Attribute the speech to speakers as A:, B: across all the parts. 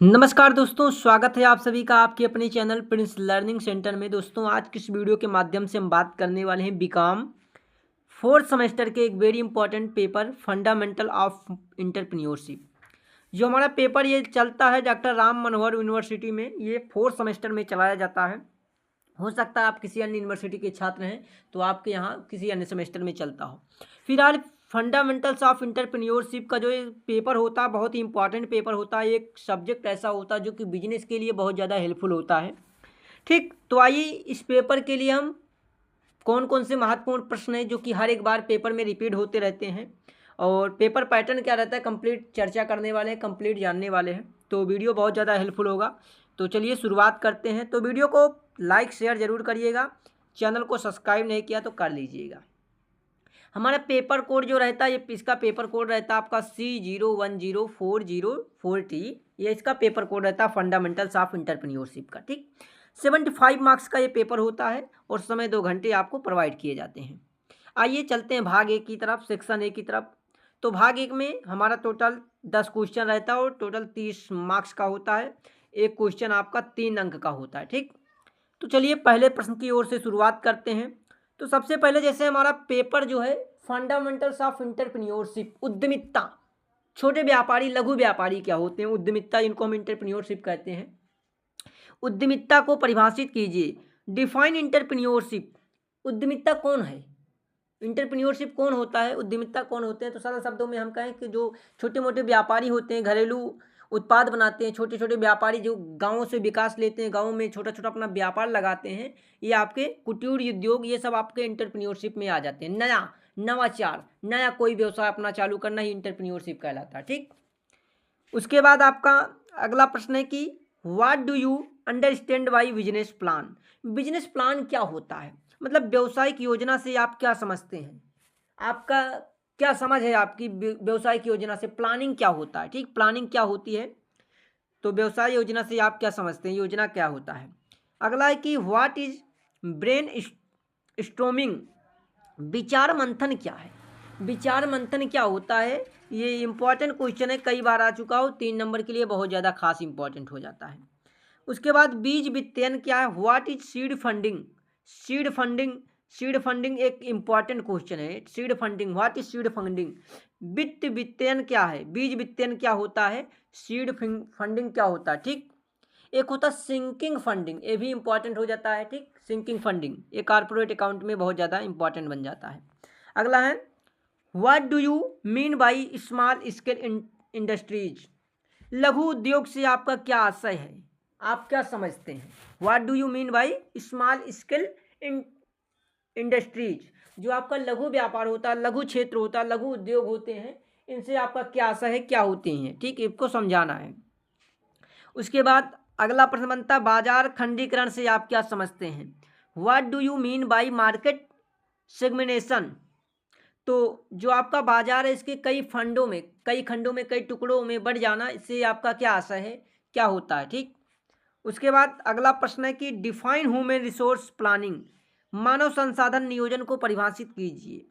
A: नमस्कार दोस्तों, स्वागत है आप सभी का आपके अपने चैनल प्रिंस लर्निंग सेंटर में। दोस्तों, आज की इस वीडियो के माध्यम से हम बात करने वाले हैं बीकॉम फोर्थ सेमेस्टर के एक very important paper fundamental of entrepreneurship. जो हमारा पेपर ये चलता है डॉक्टर राम मनोहर यूनिवर्सिटी में, ये फोर्थ सेमेस्टर में चलाया जाता है। हो सकता है आप किसी अन्य यूनिवर्सिटी के छात्र हैं तो आपके यहाँ किसी अन्य सेमेस्टर में चलता हो। फिलहाल फंडामेंटल्स ऑफ इंटरप्रेन्योरशिप का जो ये पेपर होता है बहुत ही इंपॉर्टेंट पेपर होता है। एक सब्जेक्ट ऐसा होता है जो कि बिजनेस के लिए बहुत ज़्यादा हेल्पफुल होता है। ठीक, तो आइए इस पेपर के लिए हम कौन कौन से महत्वपूर्ण प्रश्न हैं जो कि हर एक बार पेपर में रिपीट होते रहते हैं और पेपर पैटर्न क्या रहता है, कंप्लीट चर्चा करने वाले हैं, कंप्लीट जानने वाले हैं। तो वीडियो बहुत ज़्यादा हेल्पफुल होगा। तो चलिए शुरुआत करते हैं। तो वीडियो को लाइक शेयर ज़रूर करिएगा, चैनल को सब्सक्राइब नहीं किया तो कर लीजिएगा। हमारा पेपर कोड जो रहता है, ये इसका पेपर कोड रहता है आपका C010404T। ये इसका पेपर कोड रहता है फंडामेंटल्स ऑफ इंटरप्रेन्योरशिप का। ठीक, 75 मार्क्स का ये पेपर होता है और समय 2 घंटे आपको प्रोवाइड किए जाते हैं। आइए चलते हैं भाग एक की तरफ, सेक्शन ए की तरफ। तो भाग एक में हमारा टोटल 10 क्वेश्चन रहता है और टोटल 30 मार्क्स का होता है। एक क्वेश्चन आपका 3 अंक का होता है। ठीक, तो चलिए पहले प्रश्न की ओर से शुरुआत करते हैं। तो सबसे पहले जैसे हमारा पेपर जो है फंडामेंटल्स ऑफ इंटरप्रेन्योरशिप, उद्यमिता, छोटे व्यापारी लघु व्यापारी क्या होते हैं, उद्यमिता जिनको हम इंटरप्रेन्योरशिप कहते हैं। उद्यमिता को परिभाषित कीजिए। Define entrepreneurship. उद्यमिता कौन है, इंटरप्रेन्योरशिप कौन होता है, उद्यमिता कौन होते हैं। तो सरल शब्दों में हम कहें कि जो छोटे मोटे व्यापारी होते हैं, घरेलू उत्पाद बनाते हैं, छोटे छोटे व्यापारी जो गाँवों से विकास लेते हैं, गाँव में छोटा छोटा अपना व्यापार लगाते हैं, ये आपके कुटीर उद्योग, ये सब आपके इंटरप्रेन्योरशिप में आ जाते हैं। नया नवाचार, नया कोई व्यवसाय अपना चालू करना ही इंटरप्रेन्योरशिप कहलाता है। ठीक, उसके बाद आपका अगला प्रश्न है कि what do you understand by business plan. Business plan क्या होता है, मतलब व्यवसायिक योजना से आप क्या समझते हैं, आपका क्या समझ है आपकी व्यवसायिक योजना से, प्लानिंग क्या होता है। ठीक, प्लानिंग क्या होती है, तो व्यवसाय योजना से आप क्या समझते हैं, योजना क्या होता है। अगला है कि व्हाट इज ब्रेन स्टॉर्मिंग। विचार मंथन क्या है, विचार मंथन क्या होता है। ये इंपॉर्टेंट क्वेश्चन है, कई बार आ चुका हो, 3 नंबर के लिए बहुत ज़्यादा खास इंपॉर्टेंट हो जाता है। उसके बाद बीज वित्तयन क्या है, what is seed funding. Seed funding, seed funding एक इंपॉर्टेंट क्वेश्चन है। Seed funding, what is seed funding. वित्त वित्तयन क्या है, बीज वित्तयन क्या होता है, सीड फंडिंग क्या होता है। ठीक, एक होता है सिंकिंग फंडिंग, ये भी इंपॉर्टेंट हो जाता है। ठीक, सिंकिंग फंडिंग ये कॉर्पोरेट अकाउंट में बहुत ज़्यादा इंपॉर्टेंट बन जाता है। अगला है what do you mean by small scale industries. लघु उद्योग से आपका क्या आशय है, आप क्या समझते हैं। What do you mean by small scale industries, जो आपका लघु व्यापार होता है, लघु क्षेत्र होता है, लघु उद्योग होते हैं, इनसे आपका क्या आशय है, क्या होते हैं। ठीक, इसको समझाना है। उसके बाद अगला प्रश्न बनता है बाजार खंडीकरण से आप क्या समझते हैं। What do you mean by market segmentation. तो जो आपका बाजार है इसके कई खंडों में, कई टुकड़ों में बढ़ जाना, इससे आपका क्या आशय है, क्या होता है। ठीक, उसके बाद अगला प्रश्न है कि डिफाइन ह्यूमन रिसोर्स प्लानिंग। मानव संसाधन नियोजन को परिभाषित कीजिए।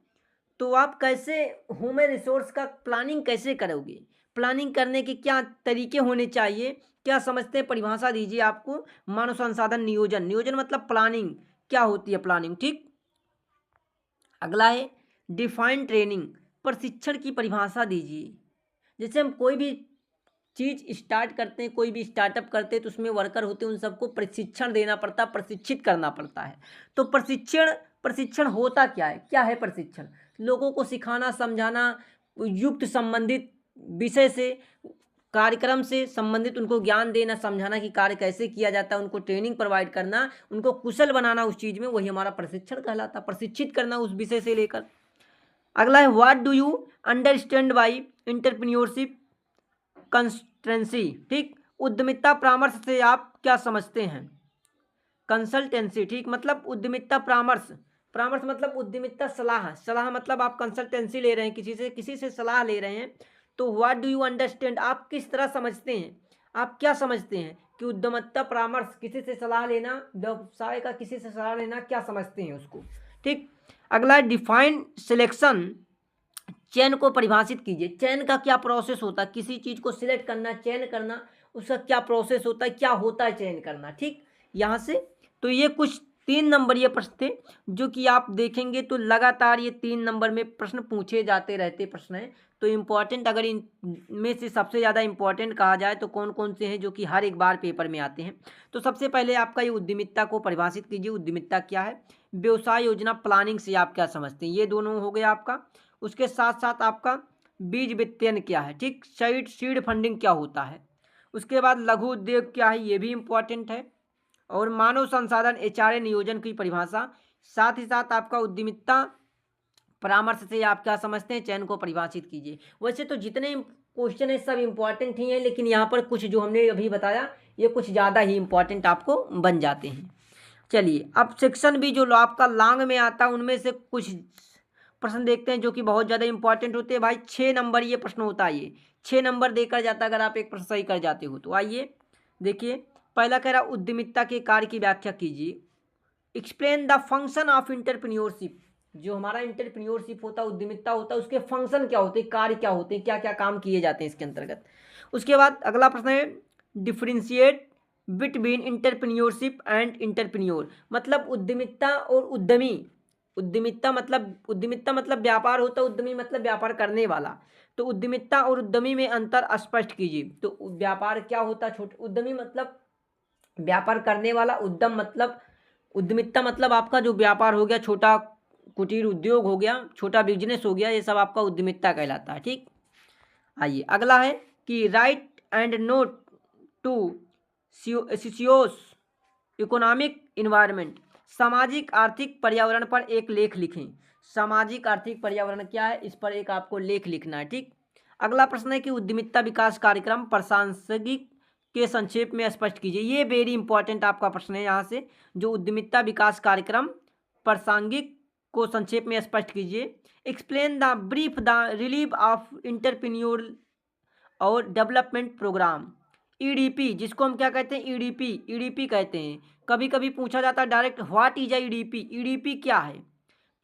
A: तो आप कैसे ह्यूमन रिसोर्स का प्लानिंग कैसे करोगे, प्लानिंग करने के क्या तरीके होने चाहिए, क्या समझते हैं, परिभाषा दीजिए आपको। मानव संसाधन नियोजन, नियोजन मतलब प्लानिंग, क्या होती है प्लानिंग। ठीक, अगला है डिफाइन ट्रेनिंग, प्रशिक्षण की परिभाषा दीजिए। जैसे हम कोई भी चीज़ स्टार्ट करते हैं, कोई भी स्टार्टअप करते हैं, तो उसमें वर्कर होते हैं, उन सबको प्रशिक्षण देना पड़ता है, प्रशिक्षित करना पड़ता है। तो प्रशिक्षण, प्रशिक्षण होता क्या है प्रशिक्षण, लोगों को सिखाना, समझाना, युक्त संबंधित विषय से, कार्यक्रम से संबंधित उनको ज्ञान देना, समझाना कि कार्य कैसे किया जाता है, उनको ट्रेनिंग प्रोवाइड करना, उनको कुशल बनाना उस चीज़ में, वही हमारा प्रशिक्षण कहलाता है, प्रशिक्षित करना उस विषय से लेकर। अगला है what do you understand by entrepreneurship consultancy. ठीक, उद्यमिता परामर्श से आप क्या समझते हैं, कंसल्टेंसी। ठीक, मतलब उद्यमिता परामर्श, परामर्श मतलब उद्यमिता सलाह, सलाह मतलब आप कंसल्टेंसी ले रहे हैं, किसी से सलाह ले रहे हैं। तो व्हाट डू यू अंडरस्टैंड, आप किस तरह समझते हैं, आप क्या समझते हैं कि उद्यमिता परामर्श, किसी से सलाह लेना, व्यवसाय का किसी से सलाह लेना, क्या समझते हैं उसको। ठीक, अगला डिफाइन सिलेक्शन, चयन को परिभाषित कीजिए। चयन का क्या प्रोसेस होता है, किसी चीज़ को सिलेक्ट करना, चयन करना, उसका क्या प्रोसेस होता है, क्या होता है चयन करना, ठीक। यहाँ से तो ये कुछ 3 नंबरीय प्रश्न थे जो कि आप देखेंगे तो लगातार ये 3 नंबर में प्रश्न पूछे जाते रहते प्रश्न हैं। तो इम्पॉर्टेंट अगर इन में से सबसे ज़्यादा इम्पॉर्टेंट कहा जाए तो कौन कौन से हैं जो कि हर एक बार पेपर में आते हैं। तो सबसे पहले आपका ये उद्यमिता को परिभाषित कीजिए। उद्यमिता क्या है? व्यवसाय योजना प्लानिंग से आप क्या समझते हैं, ये दोनों हो गया आपका। उसके साथ साथ आपका बीज वित्तयन क्या है, ठीक। सीड फंडिंग क्या होता है। उसके बाद लघु उद्योग क्या है, ये भी इम्पॉर्टेंट है। और मानव संसाधन एचआरए नियोजन की परिभाषा। साथ ही साथ आपका उद्यमिता परामर्श से आप क्या समझते हैं, चयन को परिभाषित कीजिए। वैसे तो जितने क्वेश्चन है सब इम्पॉर्टेंट ही हैं, लेकिन यहाँ पर कुछ जो हमने अभी बताया ये कुछ ज़्यादा ही इम्पॉर्टेंट आपको बन जाते हैं। चलिए अब सेक्शन भी जो आपका लॉन्ग में आता है उनमें से कुछ प्रश्न देखते हैं जो कि बहुत ज़्यादा इंपॉर्टेंट होते हैं भाई। 6 नंबर ये प्रश्न होता है, ये 6 नंबर देकर जाता है अगर आप एक प्रश्न सही कर जाते हो तो। आइए देखिए, पहला कह रहा उद्यमिता के कार्य की व्याख्या कीजिए। Explain the function of entrepreneurship. जो हमारा इंटरप्रेन्योरशिप होता है, उद्यमिता होता है, उसके फंक्शन क्या होते हैं, कार्य क्या होते हैं, क्या क्या काम किए जाते हैं इसके अंतर्गत। उसके बाद अगला प्रश्न है differentiate between entrepreneurship and entrepreneur. मतलब उद्यमिता और उद्यमी। उद्यमिता मतलब व्यापार होता है, उद्यमी मतलब व्यापार करने वाला। तो उद्यमिता और उद्यमी में अंतर स्पष्ट कीजिए। तो व्यापार क्या होता है, छोटे उद्यमी मतलब व्यापार करने वाला, उद्यम मतलब उद्यमिता मतलब आपका जो व्यापार हो गया, छोटा कुटीर उद्योग हो गया, छोटा बिजनेस हो गया, ये सब आपका उद्यमिता कहलाता है, ठीक। आइए अगला है कि write and note two socio economic environment. सामाजिक आर्थिक पर्यावरण पर एक लेख लिखें। सामाजिक आर्थिक पर्यावरण क्या है, इस पर एक आपको लेख लिखना है, ठीक। अगला प्रश्न है कि उद्यमिता विकास कार्यक्रम प्रासंगिक के संक्षेप में स्पष्ट कीजिए। ये वेरी इंपॉर्टेंट आपका प्रश्न है यहाँ से, जो उद्यमिता विकास कार्यक्रम प्रासंगिक को संक्षेप में स्पष्ट कीजिए। Explain the brief the relief of entrepreneur और डेवलपमेंट प्रोग्राम। ईडीपी जिसको हम क्या कहते हैं, ईडीपी कहते हैं। कभी कभी पूछा जाता है direct what is EDP, EDP क्या है।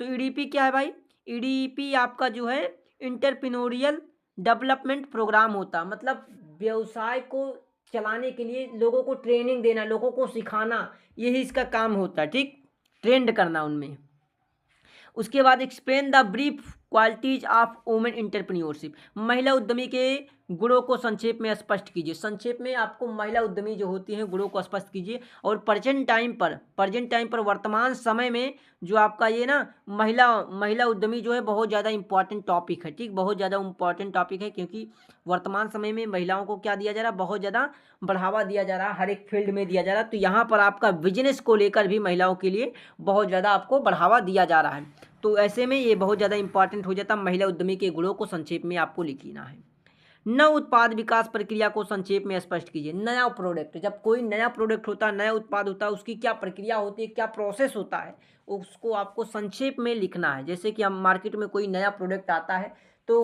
A: तो ईडीपी क्या है भाई, ईडीपी आपका जो है इंटरप्रेन्योरियल डेवलपमेंट प्रोग्राम होता, मतलब व्यवसाय को चलाने के लिए लोगों को ट्रेनिंग देना, लोगों को सिखाना, यही इसका काम होता है, ठीक। ट्रेंड करना उनमें। उसके बाद explain the brief qualities of women entrepreneurship. महिला उद्यमी के गुणों को संक्षेप में स्पष्ट कीजिए। संक्षेप में आपको महिला उद्यमी जो होती हैं गुणों को स्पष्ट कीजिए। और प्रेजेंट टाइम पर वर्तमान समय में जो आपका ये ना महिला उद्यमी जो है बहुत ज़्यादा इंपॉर्टेंट टॉपिक है, ठीक। बहुत ज़्यादा इंपॉर्टेंट टॉपिक है क्योंकि वर्तमान समय में महिलाओं को क्या दिया जा रहा है, बहुत ज़्यादा बढ़ावा दिया जा रहा है, हर एक फील्ड में दिया जा रहा है। तो यहाँ पर आपका बिजनेस को लेकर भी महिलाओं के लिए बहुत ज़्यादा आपको बढ़ावा दिया जा रहा है। तो ऐसे में ये बहुत ज़्यादा इंपॉर्टेंट हो जाता है। महिला उद्यमी के गुणों को संक्षेप में आपको लिखना है। नव उत्पाद विकास प्रक्रिया को संक्षेप में स्पष्ट कीजिए। नया प्रोडक्ट, जब कोई नया प्रोडक्ट होता है, नया उत्पाद होता है, उसकी क्या प्रक्रिया होती है, क्या प्रोसेस होता है, उसको आपको संक्षेप में लिखना है। जैसे कि हम मार्केट में कोई नया प्रोडक्ट आता है तो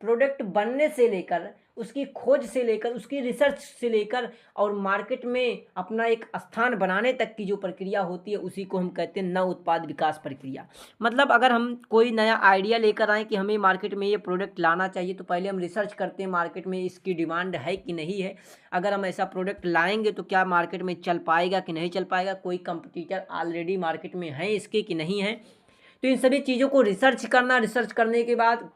A: प्रोडक्ट बनने से लेकर, उसकी खोज से लेकर, उसकी रिसर्च से लेकर और मार्केट में अपना एक स्थान बनाने तक की जो प्रक्रिया होती है उसी को हम कहते हैं नव उत्पाद विकास प्रक्रिया। मतलब अगर हम कोई नया आइडिया लेकर आएँ कि हमें मार्केट में ये प्रोडक्ट लाना चाहिए तो पहले हम रिसर्च करते हैं मार्केट में इसकी डिमांड है कि नहीं है। अगर हम ऐसा प्रोडक्ट लाएंगे तो क्या मार्केट में चल पाएगा कि नहीं चल पाएगा, कोई कंपटीटर ऑलरेडी मार्केट में है इसके कि नहीं है। तो इन सभी चीज़ों को रिसर्च करना, रिसर्च करने के बाद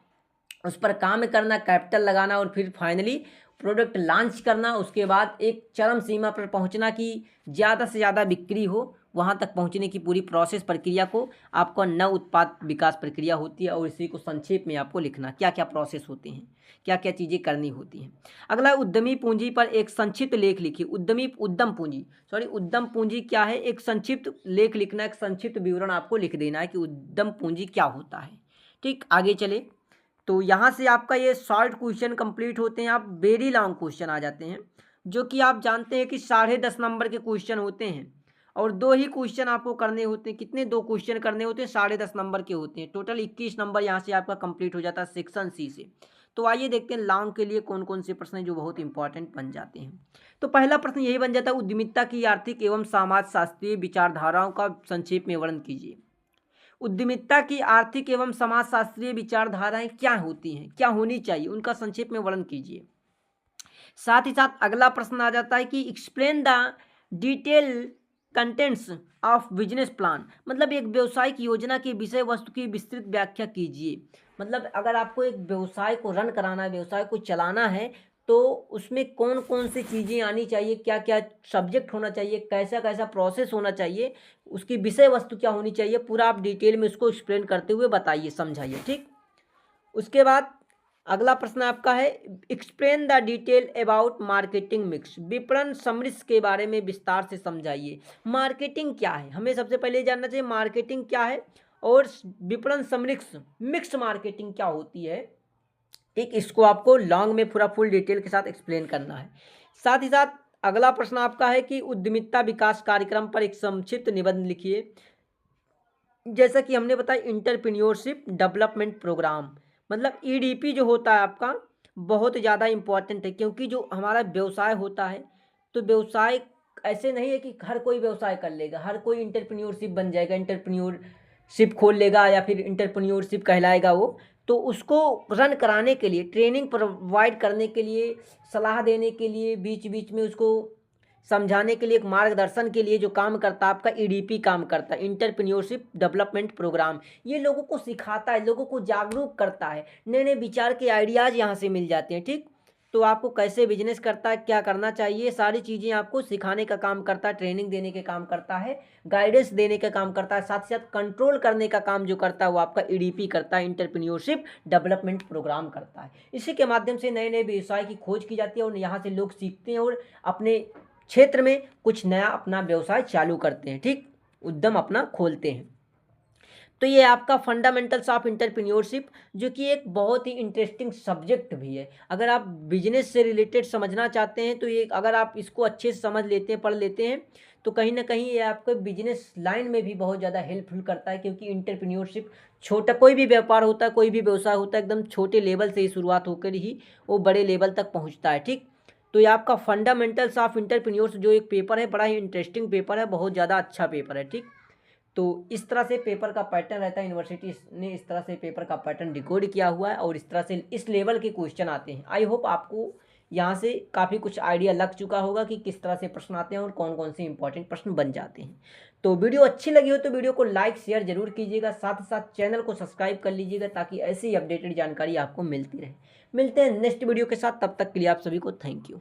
A: उस पर काम करना, कैपिटल लगाना और फिर फाइनली प्रोडक्ट लॉन्च करना। उसके बाद एक चरम सीमा पर पहुंचना कि ज़्यादा से ज़्यादा बिक्री हो, वहां तक पहुंचने की पूरी प्रोसेस प्रक्रिया को आपको नव उत्पाद विकास प्रक्रिया होती है। और इसी को संक्षेप में आपको लिखना, क्या क्या प्रोसेस होते हैं, क्या क्या चीज़ें करनी होती हैं। अगला उद्यमी पूंजी पर एक संक्षिप्त लेख लिखिए। उद्यम पूंजी क्या है, एक संक्षिप्त लेख लिखना, एक संक्षिप्त विवरण आपको लिख देना है कि उद्यम पूंजी क्या होता है, ठीक। आगे चले तो यहाँ से आपका ये शॉर्ट क्वेश्चन कंप्लीट होते हैं। आप वेरी लॉन्ग क्वेश्चन आ जाते हैं जो कि आप जानते हैं कि 10.5 नंबर के क्वेश्चन होते हैं और 2 ही क्वेश्चन आपको करने होते हैं। कितने, 2 क्वेश्चन करने होते हैं, 10.5 नंबर के होते हैं। टोटल 21 नंबर यहाँ से आपका कंप्लीट हो जाता है सेक्शन सी से। तो आइए देखते हैं लॉन्ग के लिए कौन कौन से प्रश्न हैं जो बहुत इंपॉर्टेंट बन जाते हैं। तो पहला प्रश्न यही बन जाता है, उद्यमिता की आर्थिक एवं समाज शास्त्रीय विचारधाराओं का संक्षेप में वर्णन कीजिए। उद्यमिता की आर्थिक एवं समाजशास्त्रीय विचारधाराएं क्या होती हैं, क्या होनी चाहिए, उनका संक्षेप में वर्णन कीजिए। साथ ही साथ अगला प्रश्न आ जाता है कि explain the detail contents of business plan, मतलब एक व्यवसायिक योजना की विषय वस्तु की विस्तृत व्याख्या कीजिए। मतलब अगर आपको एक व्यवसाय को रन कराना है, व्यवसाय को चलाना है, तो उसमें कौन कौन सी चीज़ें आनी चाहिए, क्या क्या सब्जेक्ट होना चाहिए, कैसा कैसा प्रोसेस होना चाहिए, उसकी विषय वस्तु क्या होनी चाहिए, पूरा आप डिटेल में उसको एक्सप्लेन करते हुए बताइए, समझाइए। ठीक, उसके बाद अगला प्रश्न आपका है explain the detail about marketing mix, विपणन सम्मिश्र के बारे में विस्तार से समझाइए। मार्केटिंग क्या है, हमें सबसे पहले जानना चाहिए मार्केटिंग क्या है, और विपणन सम्मिश्र मिक्स मार्केटिंग क्या होती है। ठीक, इसको आपको लॉन्ग में पूरा फुल डिटेल के साथ एक्सप्लेन करना है। साथ ही साथ अगला प्रश्न आपका है कि उद्यमिता विकास कार्यक्रम पर एक संक्षिप्त निबंध लिखिए। जैसा कि हमने बताया इंटरप्रेन्योरशिप डेवलपमेंट प्रोग्राम, मतलब ईडीपी जो होता है आपका बहुत ज़्यादा इम्पॉर्टेंट है, क्योंकि जो हमारा व्यवसाय होता है, तो व्यवसाय ऐसे नहीं है कि हर कोई व्यवसाय कर लेगा, हर कोई इंटरप्रेन्योरशिप बन जाएगा, इंटरप्रेन्योरशिप खोल लेगा या फिर इंटरप्रेन्योरशिप कहलाएगा वो। तो उसको रन कराने के लिए, ट्रेनिंग प्रोवाइड करने के लिए, सलाह देने के लिए, बीच बीच में उसको समझाने के लिए, एक मार्गदर्शन के लिए जो काम करता है आपका ईडीपी काम करता है, इंटरप्रेन्योरशिप डेवलपमेंट प्रोग्राम। ये लोगों को सिखाता है, लोगों को जागरूक करता है, नए नए विचार के आइडियाज़ यहाँ से मिल जाते हैं। ठीक, तो आपको कैसे बिजनेस करता है, क्या करना चाहिए, सारी चीज़ें आपको सिखाने का काम करता है, ट्रेनिंग देने के काम करता है, गाइडेंस देने का काम करता है, साथ ही साथ कंट्रोल करने का काम जो करता है वो आपका ईडीपी करता है, इंटरप्रेन्योरशिप डेवलपमेंट प्रोग्राम करता है। इसी के माध्यम से नए नए व्यवसाय की खोज की जाती है और यहाँ से लोग सीखते हैं और अपने क्षेत्र में कुछ नया अपना व्यवसाय चालू करते हैं। ठीक, उद्यम अपना खोलते हैं। तो ये आपका फंडामेंटल्स ऑफ एंटरप्रेन्योरशिप, जो कि एक बहुत ही इंटरेस्टिंग सब्जेक्ट भी है। अगर आप बिजनेस से रिलेटेड समझना चाहते हैं तो ये अगर आप इसको अच्छे से समझ लेते हैं, पढ़ लेते हैं, तो कहीं ना कहीं ये आपको बिजनेस लाइन में भी बहुत ज़्यादा हेल्पफुल करता है, क्योंकि इंटरप्रेन्योरशिप छोटा कोई भी व्यापार होता है, कोई भी व्यवसाय होता है, एकदम छोटे लेवल से ही शुरुआत होकर ही वो बड़े लेवल तक पहुँचता है। ठीक, तो ये आपका फंडामेंटल्स ऑफ एंटरप्रेन्योर्स जो एक पेपर है, बड़ा ही इंटरेस्टिंग पेपर है, बहुत ज़्यादा अच्छा पेपर है। ठीक, तो इस तरह से पेपर का पैटर्न रहता है, यूनिवर्सिटी ने इस तरह से पेपर का पैटर्न डिकोड किया हुआ है और इस तरह से इस लेवल के क्वेश्चन आते हैं। आई होप आपको यहाँ से काफ़ी कुछ आइडिया लग चुका होगा कि किस तरह से प्रश्न आते हैं और कौन कौन से इंपॉर्टेंट प्रश्न बन जाते हैं। तो वीडियो अच्छी लगी हो तो वीडियो को लाइक शेयर जरूर कीजिएगा, साथ ही साथ चैनल को सब्सक्राइब कर लीजिएगा ताकि ऐसी अपडेटेड जानकारी आपको मिलती रहे। मिलते हैं नेक्स्ट वीडियो के साथ, तब तक के लिए आप सभी को थैंक यू।